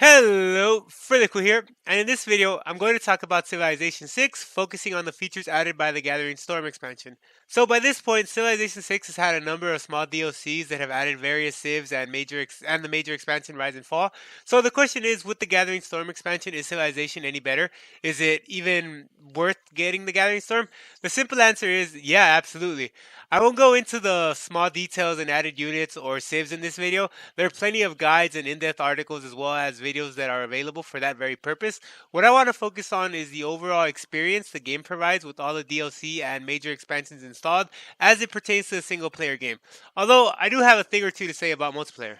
Hello, Frilico here, and in this video, I'm going to talk about Civilization VI, focusing on the features added by the Gathering Storm expansion. So by this point, Civilization VI has had a number of small DLCs that have added various civs and the major expansion Rise and Fall. So the question is, with the Gathering Storm expansion, is Civilization any better? Is it even worth getting the Gathering Storm? The simple answer is, yeah, absolutely. I won't go into the small details and added units or civs in this video. There are plenty of guides and in-depth articles as well as videos that are available for that very purpose. What I want to focus on is the overall experience the game provides with all the DLC and major expansions installed as it pertains to a single player game. Although I do have a thing or two to say about multiplayer.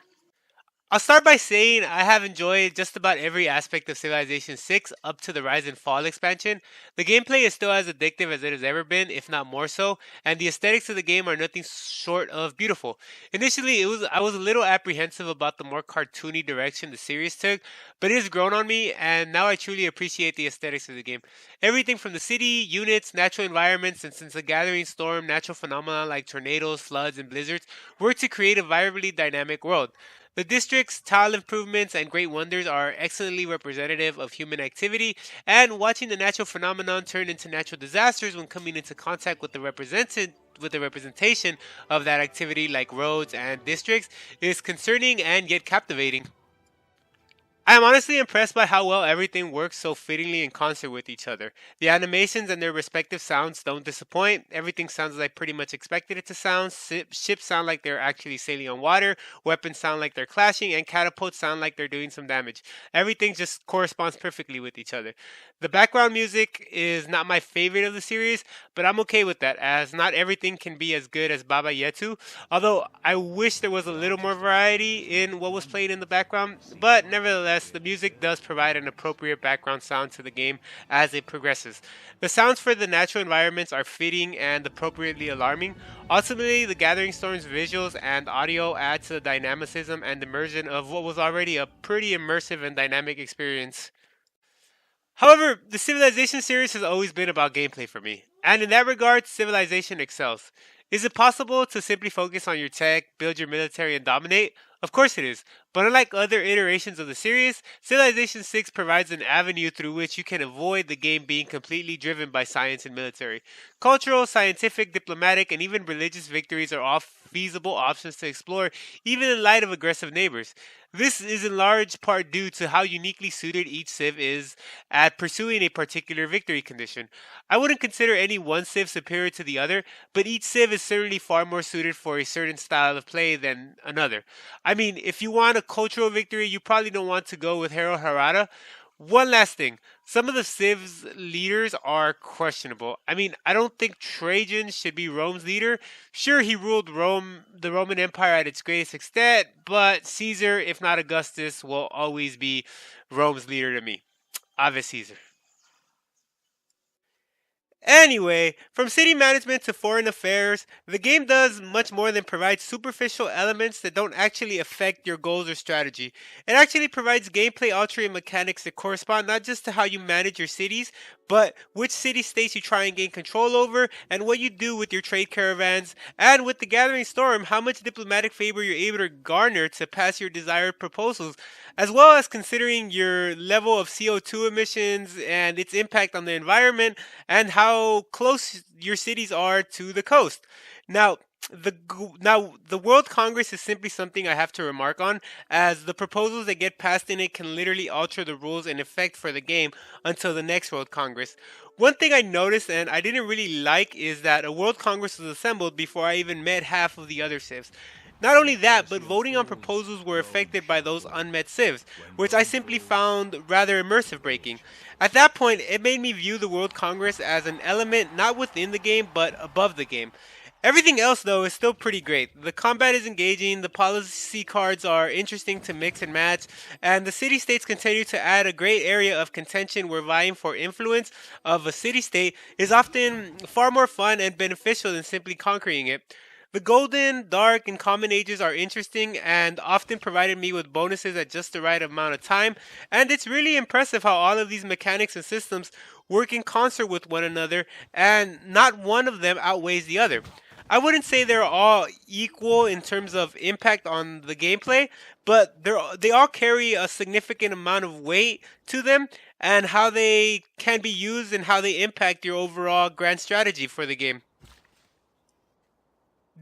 I'll start by saying I have enjoyed just about every aspect of Civilization 6 up to the Rise and Fall expansion. The gameplay is still as addictive as it has ever been, if not more so, and the aesthetics of the game are nothing short of beautiful. Initially, I was a little apprehensive about the more cartoony direction the series took, but it has grown on me, and now I truly appreciate the aesthetics of the game. Everything from the city, units, natural environments, and since the Gathering Storm, natural phenomena like tornadoes, floods, and blizzards work to create a vibrantly dynamic world. The district's tile improvements and great wonders are excellently representative of human activity, and watching the natural phenomenon turn into natural disasters when coming into contact with the representation of that activity like roads and districts is concerning and yet captivating. I am honestly impressed by how well everything works so fittingly in concert with each other. The animations and their respective sounds don't disappoint. Everything sounds like pretty much expected it to sound. Ships sound like they're actually sailing on water. Weapons sound like they're clashing, and catapults sound like they're doing some damage. Everything just corresponds perfectly with each other. The background music is not my favorite of the series, but I'm okay with that, as not everything can be as good as Baba Yetu. Although I wish there was a little more variety in what was playing in the background, but nevertheless, the music does provide an appropriate background sound to the game as it progresses. The sounds for the natural environments are fitting and appropriately alarming. Ultimately, the Gathering Storm's visuals and audio add to the dynamicism and immersion of what was already a pretty immersive and dynamic experience. However, the Civilization series has always been about gameplay for me, and in that regard, Civilization excels. Is it possible to simply focus on your tech, build your military, and dominate? Of course it is, but unlike other iterations of the series, Civilization 6 provides an avenue through which you can avoid the game being completely driven by science and military. Cultural, scientific, diplomatic, and even religious victories are all feasible options to explore, even in light of aggressive neighbors. This is in large part due to how uniquely suited each civ is at pursuing a particular victory condition. I wouldn't consider any one civ superior to the other, but each civ is certainly far more suited for a certain style of play than another. I mean, if you want a cultural victory, you probably don't want to go with Hero Harada. One last thing. Some of the Civ's leaders are questionable. I mean, I don't think Trajan should be Rome's leader. Sure, he ruled Rome, the Roman Empire at its greatest extent, but Caesar, if not Augustus, will always be Rome's leader to me. Ave Caesar. Anyway, from city management to foreign affairs, the game does much more than provide superficial elements that don't actually affect your goals or strategy. It actually provides gameplay altering mechanics that correspond not just to how you manage your cities, but which city states you try and gain control over, and what you do with your trade caravans, and with the Gathering Storm, how much diplomatic favor you're able to garner to pass your desired proposals, as well as considering your level of CO2 emissions and its impact on the environment, and how close your cities are to the coast. Now, the World Congress is simply something I have to remark on, as the proposals that get passed in it can literally alter the rules in effect for the game until the next World Congress. One thing I noticed and I didn't really like is that a World Congress was assembled before I even met half of the other civs. Not only that, but voting on proposals were affected by those unmet civs, which I simply found rather immersive breaking. At that point, it made me view the World Congress as an element not within the game, but above the game. Everything else, though, is still pretty great. The combat is engaging, the policy cards are interesting to mix and match, and the city states continue to add a great area of contention where vying for influence of a city state is often far more fun and beneficial than simply conquering it. The Golden, Dark, and Common Ages are interesting and often provided me with bonuses at just the right amount of time, and it's really impressive how all of these mechanics and systems work in concert with one another, and not one of them outweighs the other. I wouldn't say they're all equal in terms of impact on the gameplay, but they all carry a significant amount of weight to them and how they can be used and how they impact your overall grand strategy for the game.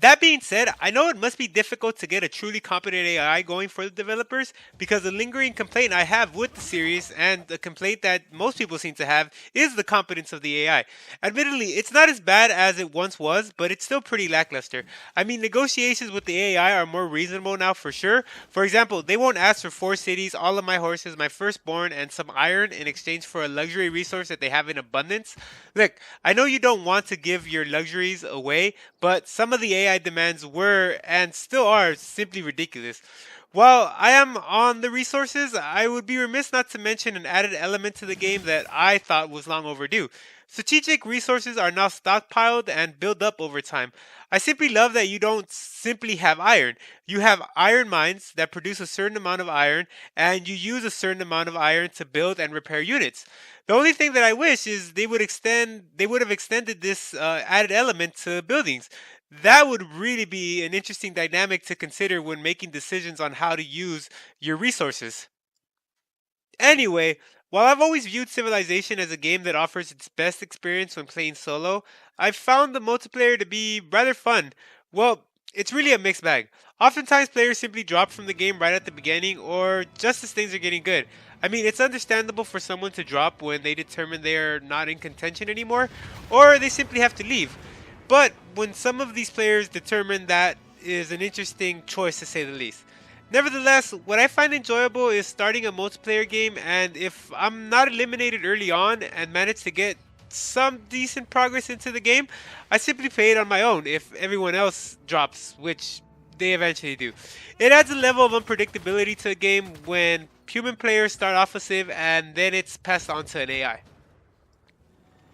That being said, I know it must be difficult to get a truly competent AI going for the developers because the lingering complaint I have with the series and the complaint that most people seem to have is the competence of the AI. Admittedly, it's not as bad as it once was, but it's still pretty lackluster. I mean, negotiations with the AI are more reasonable now for sure. For example, they won't ask for 4 cities, all of my horses, my firstborn, and some iron in exchange for a luxury resource that they have in abundance. Look, I know you don't want to give your luxuries away, but some of the AI demands were and still are simply ridiculous. While I am on the resources, I would be remiss not to mention an added element to the game that I thought was long overdue. Strategic resources are now stockpiled and build up over time. I simply love that you don't simply have iron. You have iron mines that produce a certain amount of iron, and you use a certain amount of iron to build and repair units. The only thing that I wish is they would have extended this added element to buildings. That would really be an interesting dynamic to consider when making decisions on how to use your resources. Anyway, while I've always viewed Civilization as a game that offers its best experience when playing solo, I've found the multiplayer to be rather fun. Well, it's really a mixed bag. Oftentimes, players simply drop from the game right at the beginning, or just as things are getting good. I mean, it's understandable for someone to drop when they determine they're not in contention anymore, or they simply have to leave. But when some of these players determine that is an interesting choice to say the least. Nevertheless, what I find enjoyable is starting a multiplayer game, and if I'm not eliminated early on and manage to get some decent progress into the game, I simply play it on my own if everyone else drops, which they eventually do. It adds a level of unpredictability to a game when human players start offensive and then it's passed on to an AI.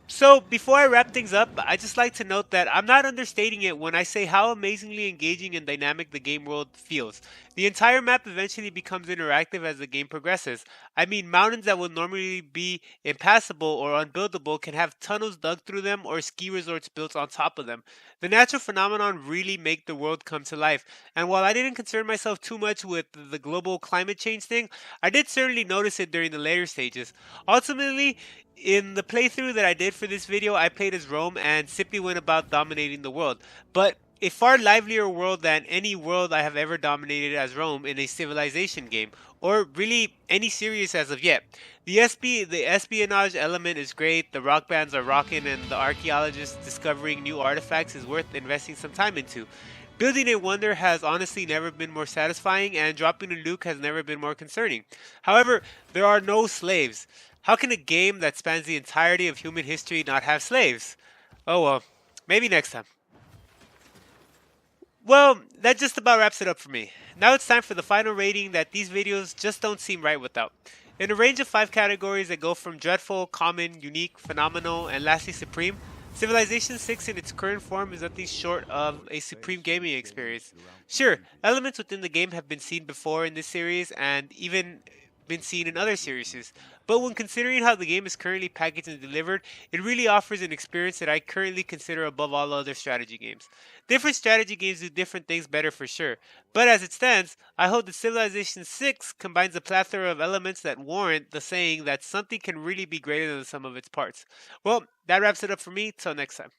So, before I wrap things up, I just like to note that I'm not understating it when I say how amazingly engaging and dynamic the game world feels. The entire map eventually becomes interactive as the game progresses. I mean, mountains that would normally be impassable or unbuildable can have tunnels dug through them or ski resorts built on top of them. The natural phenomenon really make the world come to life. And while I didn't concern myself too much with the global climate change thing, I did certainly notice it during the later stages. Ultimately, in the playthrough that I did for this video, I played as Rome and simply went about dominating the world. But a far livelier world than any world I have ever dominated as Rome in a Civilization game, or really any series as of yet. The espionage element is great, the rock bands are rocking, and the archaeologists discovering new artifacts is worth investing some time into. Building a wonder has honestly never been more satisfying, and dropping a nuke has never been more concerning. However, there are no slaves. How can a game that spans the entirety of human history not have slaves? Oh well, maybe next time. Well, that just about wraps it up for me. Now it's time for the final rating that these videos just don't seem right without. In a range of 5 categories that go from dreadful, common, unique, phenomenal, and lastly supreme, Civilization VI in its current form is nothing short of a supreme gaming experience. Sure, elements within the game have been seen before in this series and even been seen in other series, but when considering how the game is currently packaged and delivered, it really offers an experience that I currently consider above all other strategy games. Different strategy games do different things better for sure, but as it stands, I hope that Civilization VI combines a plethora of elements that warrant the saying that something can really be greater than the sum of its parts. Well, that wraps it up for me. Till next time.